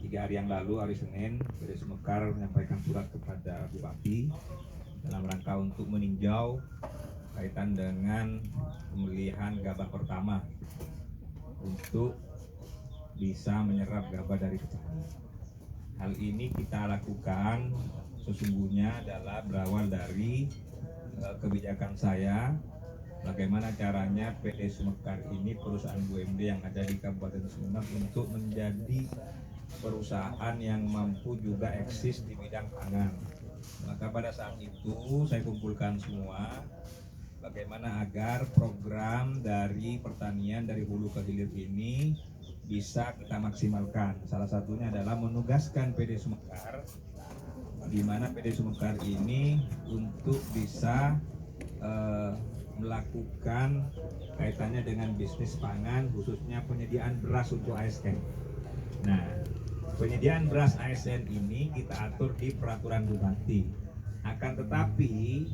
3 hari yang lalu, hari Senin, PD Sumekar menyampaikan surat kepada Bupati dalam rangka untuk meninjau kaitan dengan pemilihan gabah pertama untuk bisa menyerap gabah dari petani. Hal ini kita lakukan sesungguhnya adalah berawal dari kebijakan saya, bagaimana caranya PD Sumekar ini perusahaan BUMD yang ada di Kabupaten Sumeneb untuk menjadi perusahaan yang mampu juga eksis di bidang pangan. Maka pada saat itu saya kumpulkan semua bagaimana agar program dari pertanian dari hulu ke hilir ini bisa kita maksimalkan. Salah satunya adalah menugaskan PD Sumekar, di mana PD Sumekar ini untuk bisa melakukan kaitannya dengan bisnis pangan, khususnya penyediaan beras untuk ASN. Nah, penyediaan beras ASN ini kita atur di peraturan Bupati. Akan tetapi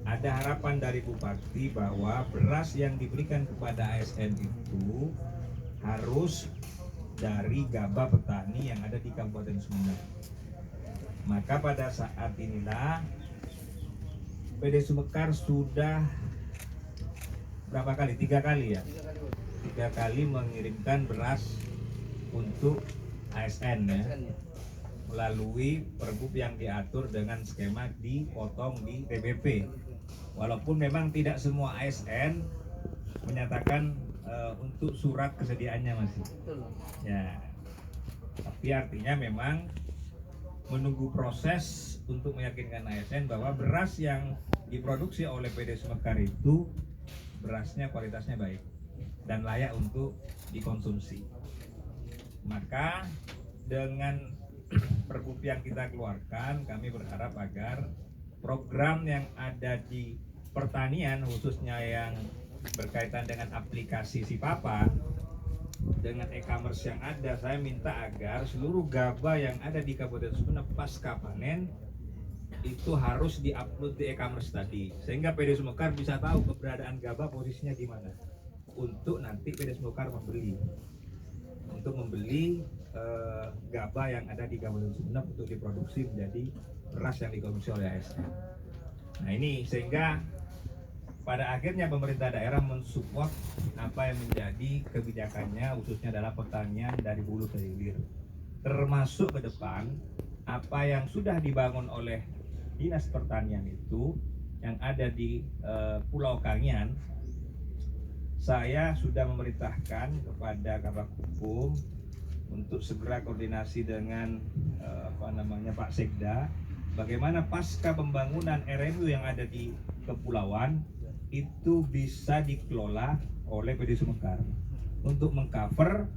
ada harapan dari Bupati bahwa beras yang diberikan kepada ASN itu harus dari gabah petani yang ada di Kabupaten Sumeneb. Maka pada saat inilah PD Sumekar sudah berapa kali? 3 kali ya? 3 kali mengirimkan beras untuk ASN ya, melalui pergub yang diatur dengan skema dipotong di TBP. Walaupun memang tidak semua ASN menyatakan untuk surat kesediaannya masih. Ya. Tapi artinya memang menunggu proses untuk meyakinkan ASN bahwa beras yang diproduksi oleh PD Sumekar itu berasnya kualitasnya baik dan layak untuk dikonsumsi. Maka dengan pergub yang kita keluarkan, kami berharap agar program yang ada di pertanian, khususnya yang berkaitan dengan aplikasi Sipapa, dengan e-commerce yang ada, saya minta agar seluruh gabah yang ada di Kabupaten Sumeneb pasca panen itu harus diupload di e-commerce tadi, sehingga PD Sumekar bisa tahu keberadaan gabah posisinya gimana, untuk nanti PD Sumekar membeli gabah yang ada di Kabupaten Sumeneb untuk diproduksi menjadi beras yang dikonsumsi oleh ASN. Nah ini sehingga pada akhirnya pemerintah daerah mensupport apa yang menjadi kebijakannya, khususnya adalah pertanian dari hulu ke hilir. Termasuk ke depan apa yang sudah dibangun oleh Dinas Pertanian itu yang ada di Pulau Kangian, saya sudah memerintahkan kepada Kabak Hukum untuk segera koordinasi dengan Pak Sekda, bagaimana pasca pembangunan RMU yang ada di kepulauan itu bisa dikelola oleh PD Sumekar untuk mengcover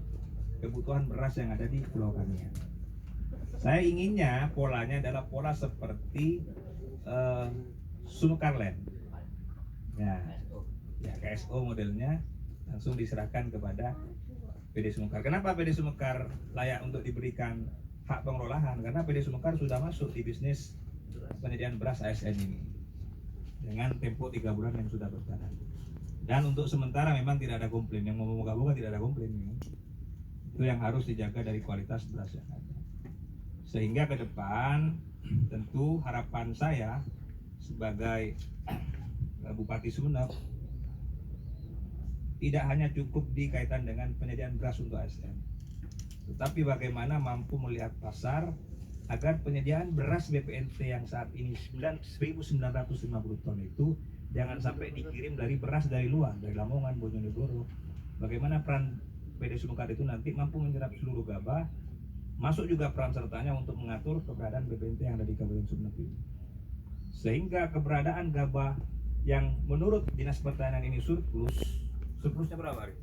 kebutuhan beras yang ada di Pulau Kangian. Saya inginnya polanya adalah pola seperti Sumekarland. Ya, KSO modelnya langsung diserahkan kepada PD Sumekar. Kenapa PD Sumekar layak untuk diberikan hak pengelolaan? Karena PD Sumekar sudah masuk di bisnis penyediaan beras ASN ini dengan tempo 3 bulan yang sudah berjalan. Dan untuk sementara memang tidak ada komplain. Yang mau moga-moga tidak ada komplain. Itu yang harus dijaga dari kualitas beras yang ada. Sehingga ke depan tentu harapan saya sebagai Bupati Sumeneb tidak hanya cukup dikaitan dengan penyediaan beras untuk ASN, tetapi bagaimana mampu melihat pasar agar penyediaan beras BPNT yang saat ini 1.950 ton itu jangan sampai dikirim dari beras dari luar, dari Lamongan, Bojonegoro. Bagaimana peran PD Sumekar itu nanti mampu menyerap seluruh gabah, masuk juga peran sertanya untuk mengatur keberadaan BPNT yang ada di Kabupaten Sumeneb ini. Sehingga keberadaan gabah yang menurut Dinas Pertanian ini surplusnya berapa hari?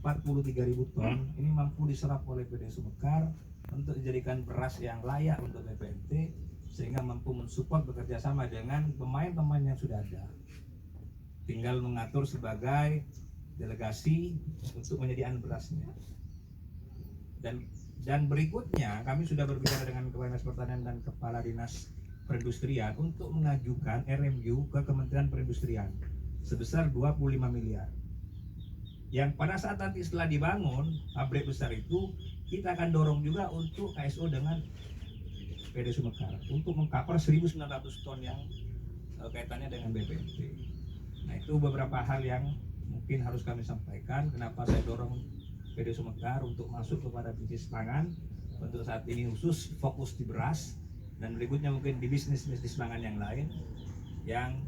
43.000 ton. Ini mampu diserap oleh PD Sumekar untuk dijadikan beras yang layak untuk BPNT, sehingga mampu mensupport bekerja sama dengan pemain-pemain yang sudah ada. Tinggal mengatur sebagai delegasi untuk penyediaan berasnya. Dan berikutnya kami sudah berbicara dengan Kepala Dinas Pertanian dan Kepala Dinas Perindustrian untuk mengajukan RMU ke Kementerian Perindustrian sebesar 25 miliar. yang pada saat nanti setelah dibangun pabrik besar itu, kita akan dorong juga untuk KSO dengan PD Sumekar untuk mengcover 1.900 ton yang kaitannya dengan BPNT. Nah, itu beberapa hal yang mungkin harus kami sampaikan kenapa saya dorong PD Sumekar untuk masuk kepada bisnis pangan. Untuk saat ini khusus fokus di beras, dan berikutnya mungkin di bisnis pangan yang lain yang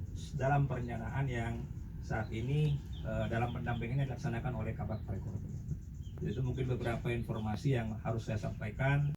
dalam perencanaan yang saat ini dalam pendampingannya dilaksanakan oleh Kabak Perekonomian. Itu mungkin beberapa informasi yang harus saya sampaikan.